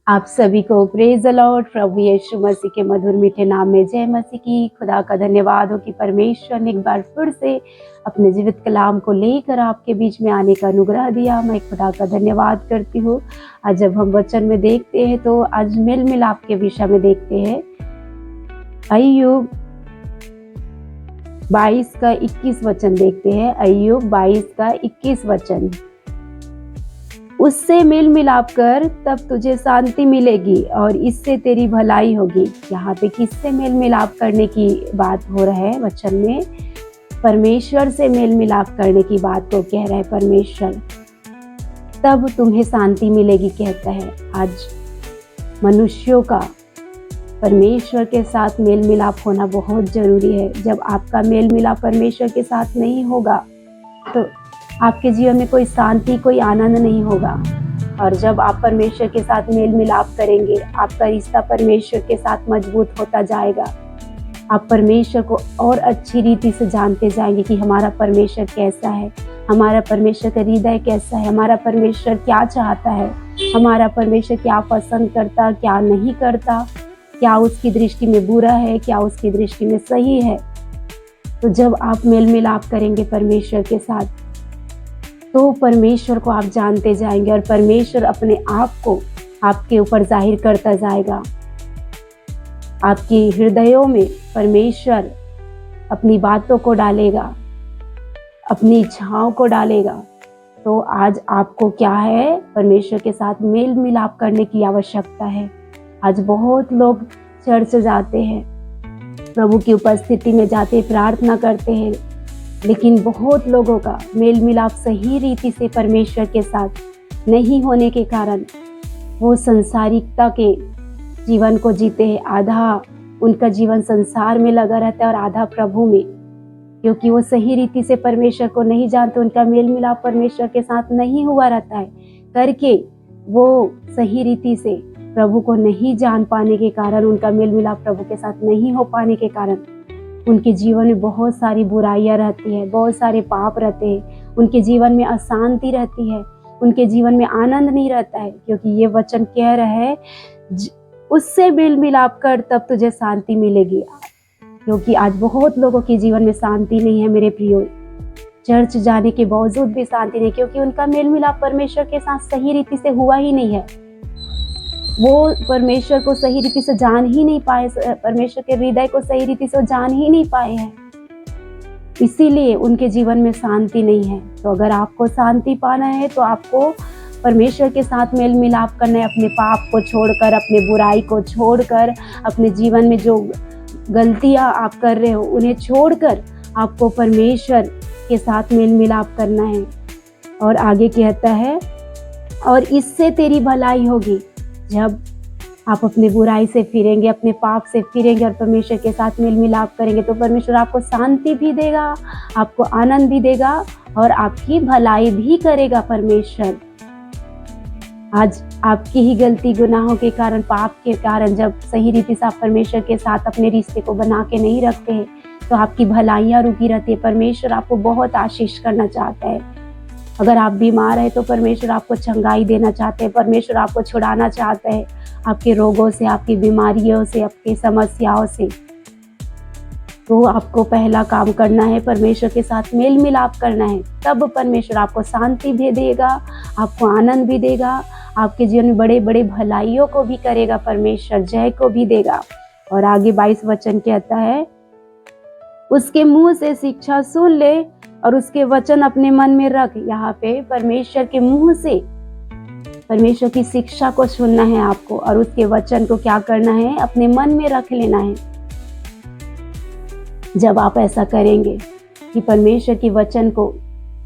आप सभी को प्रेज द लॉर्ड। प्रभु यीशु मसीह के मधुर मीठे नाम में जय मसीह की। खुदा का धन्यवाद हो कि परमेश्वर ने एक बार फिर से अपने जीवित कलाम को लेकर आपके बीच में आने का अनुग्रह दिया। मैं खुदा का धन्यवाद करती हूँ। आज जब हम वचन में देखते हैं तो आज मेल मिलाप के विषय में देखते हैं। अय्यूब 22 का 21 वचन देखते हैं। अय्यूब 22 का 21 वचन। उससे मेल मिलाप कर, तब तुझे शांति मिलेगी और इससे तेरी भलाई होगी। यहाँ पे किससे मेल मिलाप करने की बात हो रहा है वचन में? परमेश्वर से मेल मिलाप करने की बात को कह रहा है परमेश्वर। तब तुम्हें शांति मिलेगी कहता है। आज मनुष्यों का परमेश्वर के साथ मेल मिलाप होना बहुत जरूरी है। जब आपका मेल मिलाप परमेश्वर के साथ नहीं होगा तो आपके जीवन में कोई शांति, कोई आनंद नहीं होगा। और जब आप परमेश्वर के साथ मेल मिलाप करेंगे, आपका रिश्ता परमेश्वर के साथ मजबूत होता जाएगा। आप परमेश्वर को और अच्छी रीति से जानते जाएंगे कि हमारा परमेश्वर कैसा है, हमारा परमेश्वर का हृदय कैसा है, हमारा परमेश्वर क्या चाहता है, हमारा परमेश्वर क्या पसंद करता, क्या नहीं करता, क्या उसकी दृष्टि में बुरा है, क्या उसकी दृष्टि में सही है। तो जब आप मेल मिलाप करेंगे परमेश्वर के साथ तो परमेश्वर को आप जानते जाएंगे और परमेश्वर अपने आप को आपके ऊपर जाहिर करता जाएगा। आपके हृदयों में परमेश्वर अपनी बातों को डालेगा, अपनी इच्छाओं को डालेगा। तो आज आपको क्या है? परमेश्वर के साथ मेल मिलाप करने की आवश्यकता है। आज बहुत लोग चर्च जाते हैं, प्रभु की उपस्थिति में जाते, प्रार्थना करते हैं, लेकिन बहुत लोगों का मेल मिलाप सही रीति से परमेश्वर के साथ नहीं होने के कारण वो संसारिकता के जीवन को जीते हैं। आधा उनका जीवन संसार में लगा रहता है और आधा प्रभु में, क्योंकि वो सही रीति से परमेश्वर को नहीं जानते। उनका मेल मिलाप परमेश्वर के साथ नहीं हुआ रहता है करके वो सही रीति से प्रभु को नहीं जान पाने के कारण, उनका मेल मिलाप प्रभु के साथ नहीं हो पाने के कारण उनके जीवन में बहुत सारी बुराइयां रहती है, बहुत सारे पाप रहते हैं, उनके जीवन में अशांति रहती है, उनके जीवन में आनंद नहीं रहता है। क्योंकि ये वचन कह रहा है उससे मेल मिलाप कर, तब तुझे शांति मिलेगी। क्योंकि आज बहुत लोगों के जीवन में शांति नहीं है मेरे प्रियो। चर्च जाने के बावजूद भी शांति नहीं, क्योंकि उनका मेल मिलाप परमेश्वर के साथ सही रीति से हुआ ही नहीं है। वो परमेश्वर को सही रीति से जान ही नहीं पाए, परमेश्वर के हृदय को सही रीति से जान ही नहीं पाए हैं, इसीलिए उनके जीवन में शांति नहीं है। तो अगर आपको शांति पाना है तो आपको परमेश्वर के साथ मेल मिलाप करना है। अपने पाप को छोड़कर, अपने बुराई को छोड़कर, अपने जीवन में जो गलतियां आप कर रहे हो उन्हें छोड़कर आपको परमेश्वर के साथ मेल मिलाप करना है। और आगे कहता है, और इससे तेरी भलाई होगी। जब आप अपने बुराई से फिरेंगे, अपने पाप से फिरेंगे और परमेश्वर के साथ मेल मिलाप करेंगे तो परमेश्वर आपको शांति भी देगा, आपको आनंद भी देगा और आपकी भलाई भी करेगा परमेश्वर। आज आपकी ही गलती, गुनाहों के कारण, पाप के कारण जब सही रीति से आप परमेश्वर के साथ अपने रिश्ते को बना के नहीं रखते हैं तो आपकी भलाइयाँ रुकी रहती है। परमेश्वर आपको बहुत आशीष करना चाहता है। अगर आप बीमार है तो परमेश्वर आपको चंगाई देना चाहते हैं, परमेश्वर आपको छुड़ाना चाहते हैं आपके रोगों से, आपकी बीमारियों से, आपकी समस्याओं से। तो आपको पहला काम करना है, परमेश्वर के साथ मेल मिलाप करना है। तब परमेश्वर आपको शांति भी देगा, आपको आनंद भी देगा, आपके जीवन में बड़े बड़े भलाइयों को भी करेगा परमेश्वर, जय को भी देगा। और आगे 22 वचन कहता है, उसके मुंह से शिक्षा सुन ले और उसके वचन अपने मन में रख। यहाँ पे परमेश्वर के मुंह से परमेश्वर की शिक्षा को सुनना है आपको और उसके वचन को क्या करना है? अपने मन में रख लेना है। जब आप ऐसा करेंगे कि परमेश्वर की वचन को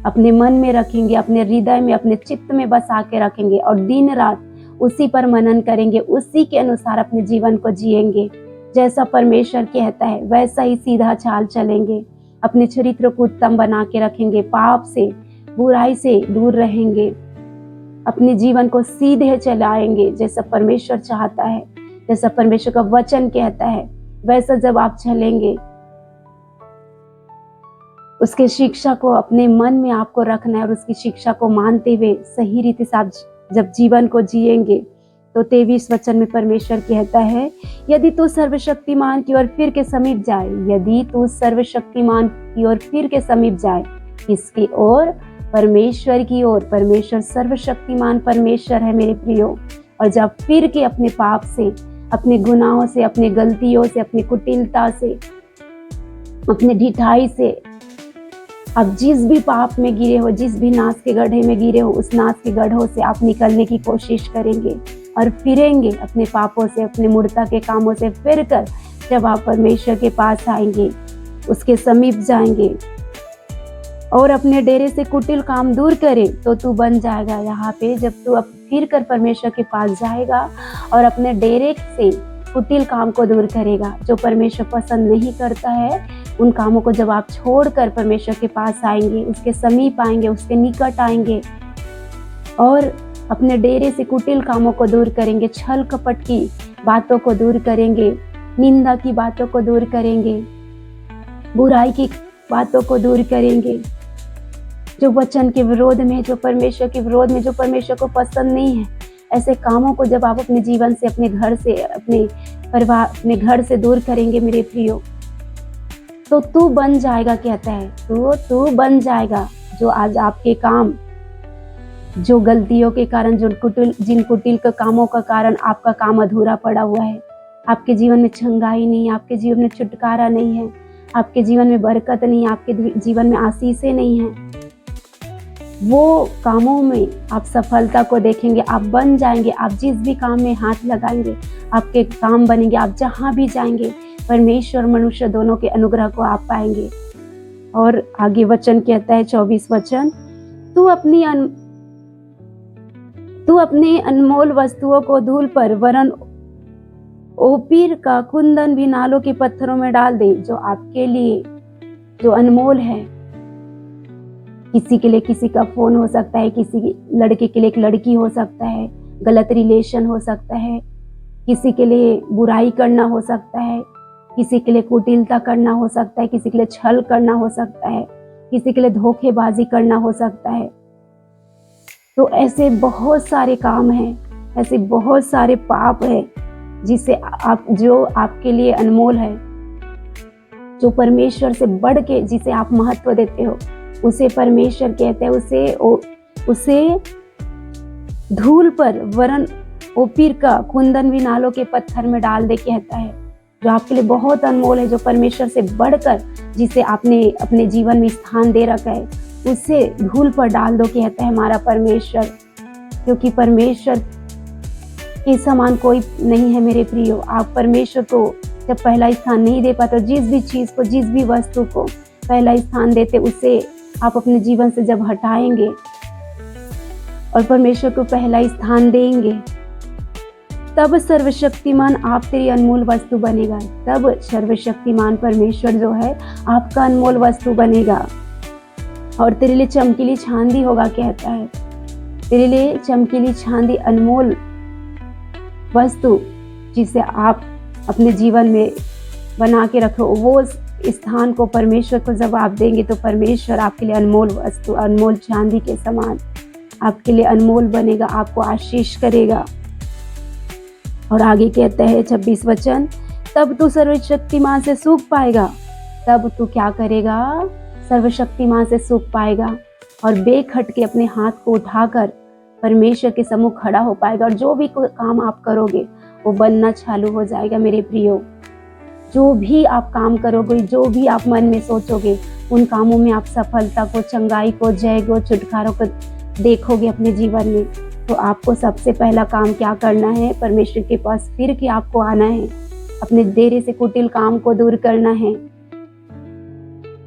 अपने मन में रखेंगे, अपने हृदय में, अपने चित्त में बसा के रखेंगे और दिन रात उसी पर मनन करेंगे, उसी के अनुसार अपने जीवन को जिएंगे, जैसा परमेश्वर कहता है वैसा ही सीधा चाल चलेंगे, अपने चरित्र को उत्तम बना के रखेंगे, पाप से, बुराई से दूर रहेंगे, अपने जीवन को सीधे चलाएंगे जैसा परमेश्वर चाहता है, जैसा परमेश्वर का वचन कहता है वैसा जब आप चलेंगे, उसके शिक्षा को अपने मन में आपको रखना है और उसकी शिक्षा को मानते हुए सही रीति से आप जब जीवन को जिएंगे तो 23 वचन में परमेश्वर कहता है, यदि तू सर्वशक्तिमान की ओर फिर के समीप जाए, यदि तू सर्वशक्तिमान की ओर फिर के समीप जाए, किसकी ओर? परमेश्वर की ओर। परमेश्वर सर्वशक्तिमान परमेश्वर है मेरे प्रियो। और जब फिर के अपने पाप से, अपने गुनाहों से, अपने गलतियों से, अपनी कुटिलता से, अपने ढिठाई से, अब जिस भी पाप में गिरे हो, जिस भी नाश के गड्ढे में गिरे हो, उस नाश के गड्ढों से आप निकलने की कोशिश करेंगे और फिरेंगे अपने पापों से, अपने मूर्खता के कामों से फिर कर जब आप परमेश्वर के पास आएंगे, उसके समीप जाएंगे और अपने डेरे से कुटिल काम दूर करे, तो तू बन जाएगा। यहाँ पे जब तू अब फिर कर परमेश्वर के पास जाएगा और अपने डेरे से कुटिल काम को दूर करेगा, जो परमेश्वर पसंद नहीं करता है, उन कामों को जब आप छोड़कर परमेश्वर के पास आएंगे, उसके समीप आएंगे, उसके निकट आएंगे और अपने डेरे से कुटिल कामों को दूर करेंगे, छल कपट की बातों को दूर करेंगे, निंदा की बातों को दूर करेंगे, बुराई की बातों को दूर करेंगे, जो वचन के विरोध में, जो परमेश्वर के विरोध में, जो परमेश्वर को पसंद नहीं है, ऐसे कामों को जब आप अपने जीवन से, अपने घर से, अपने परिवार, अपने घर से दूर करेंगे मेरे प्रियो, तो तू बन जाएगा। कहता है तू बन जाएगा। जो आज आपके काम, जो गलतियों के कारण, जिन कुटिल के कामों का कारण आपका काम अधूरा पड़ा हुआ है, आपके जीवन में छंगाई नहीं है, आपके जीवन में छुटकारा नहीं है, आपके जीवन में बरकत नहीं है, आपके जीवन में आशीषें नहीं है, वो कामों में आप सफलता को देखेंगे, आप बन जाएंगे। आप जिस भी काम में हाथ लगाएंगे, आपके काम बनेंगे। आप जहाँ भी जाएंगे, परमेश्वर मनुष्य दोनों के अनुग्रह को आप पाएंगे। और आगे वचन कहता है 24 वचन, तू अपने अनमोल वस्तुओं को धूल पर वरन ओपीर का कुंदन भी नालों के पत्थरों में डाल दे। जो आपके लिए जो अनमोल है, किसी के लिए किसी का फोन हो सकता है, किसी लड़के के लिए एक लड़की हो सकता है, गलत रिलेशन हो सकता है, किसी के लिए बुराई करना हो सकता है, किसी के लिए कुटिलता करना हो सकता है, किसी के लिए छल करना हो सकता है, किसी के लिए धोखेबाजी करना हो सकता है। तो ऐसे बहुत सारे काम हैं, ऐसे बहुत सारे पाप है जिसे जो आपके लिए अनमोल है, जो परमेश्वर से बढ़ के जिसे आप महत्व देते हो, उसे परमेश्वर कहते हैं, उसे धूल पर वरन ओपीर का कुंदन भी नालों के पत्थर में डाल दे। कहता है जो आपके लिए बहुत अनमोल है, जो परमेश्वर से बढ़कर जिसे आपने अपने जीवन में स्थान दे रखा है, उसे धूल पर डाल दो। कहता है हमारा परमेश्वर, क्योंकि परमेश्वर के समान कोई नहीं है मेरे प्रियो। आप परमेश्वर को जब पहला स्थान नहीं दे पाते, जिस भी चीज को, जिस भी वस्तु को पहला स्थान देते, उसे आप अपने जीवन से जब हटाएंगे और परमेश्वर को पहला स्थान देंगे, तब सर्वशक्तिमान आप तेरी अनमोल वस्तु बनेगा। तब सर्वशक्तिमान परमेश्वर जो है आपका अनमोल वस्तु बनेगा और तेरे लिए चमकीली चांदी होगा। कहता है तेरे लिए चमकीली चांदी, अनमोल वस्तु जिसे आप अपने जीवन में बना के रखो, वो स्थान को परमेश्वर को जब आप देंगे, तो परमेश्वर आपके लिए अनमोल वस्तु, अनमोल चांदी के समान आपके लिए अनमोल बनेगा, आपको आशीष करेगा। और आगे कहता है 26 वचन, तब तू सर्वशक्तिमान से सुख पाएगा। तब तू क्या करेगा? सर्वशक्तिमान से सुख पाएगा और बेखटके अपने हाथ को उठाकर परमेश्वर के सम्मुख खड़ा हो पाएगा। और जो भी काम आप करोगे वो बनना चालू हो जाएगा मेरे प्रियो। जो भी आप काम करोगे, जो भी आप मन में सोचोगे, उन कामों में आप सफलता को, चंगाई को, जय को, छुटकारों को देखोगे अपने जीवन में। तो आपको सबसे पहला काम क्या करना है? परमेश्वर के पास फिर के आपको आना है, अपने डेरे से कुटिल काम को दूर करना है,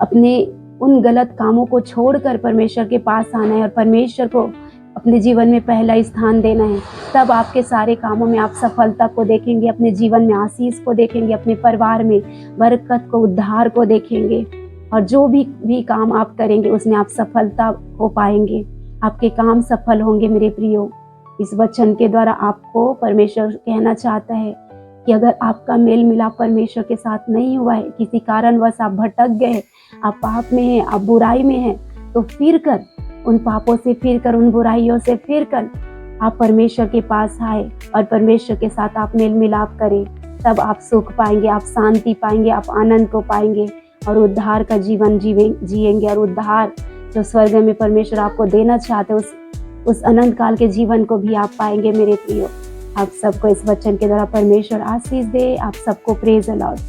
अपने उन गलत कामों को छोड़कर परमेश्वर के पास आना है और परमेश्वर को अपने जीवन में पहला स्थान देना है। तब आपके सारे कामों में आप सफलता को देखेंगे, अपने जीवन में आशीष को देखेंगे, अपने परिवार में बरकत को, उद्धार को देखेंगे। और जो भी काम आप करेंगे उसमें आप सफलता हो पाएंगे, आपके काम सफल होंगे मेरे प्रियो। इस वचन के द्वारा आपको परमेश्वर कहना चाहता है कि अगर आपका मेल मिलाप परमेश्वर के साथ नहीं हुआ है, किसी कारणवश आप भटक गए, आप पाप में हैं, आप बुराई में हैं, तो फिर कर उन पापों से, फिर कर उन बुराइयों से, फिर कर आप परमेश्वर के पास आए और परमेश्वर के साथ आप मेल मिलाप करें, तब आप सुख पाएंगे, आप शांति पाएंगे, आप आनंद को पाएंगे और उद्धार का जीवन जिएंगे। और उद्धार जो स्वर्ग में परमेश्वर आपको देना चाहते हैं, उस अनंत काल के जीवन को भी आप पाएंगे। मेरे प्रियो, आप सबको इस वचन के द्वारा परमेश्वर आशीष दे। आप सबको प्रेज द लॉर्ड।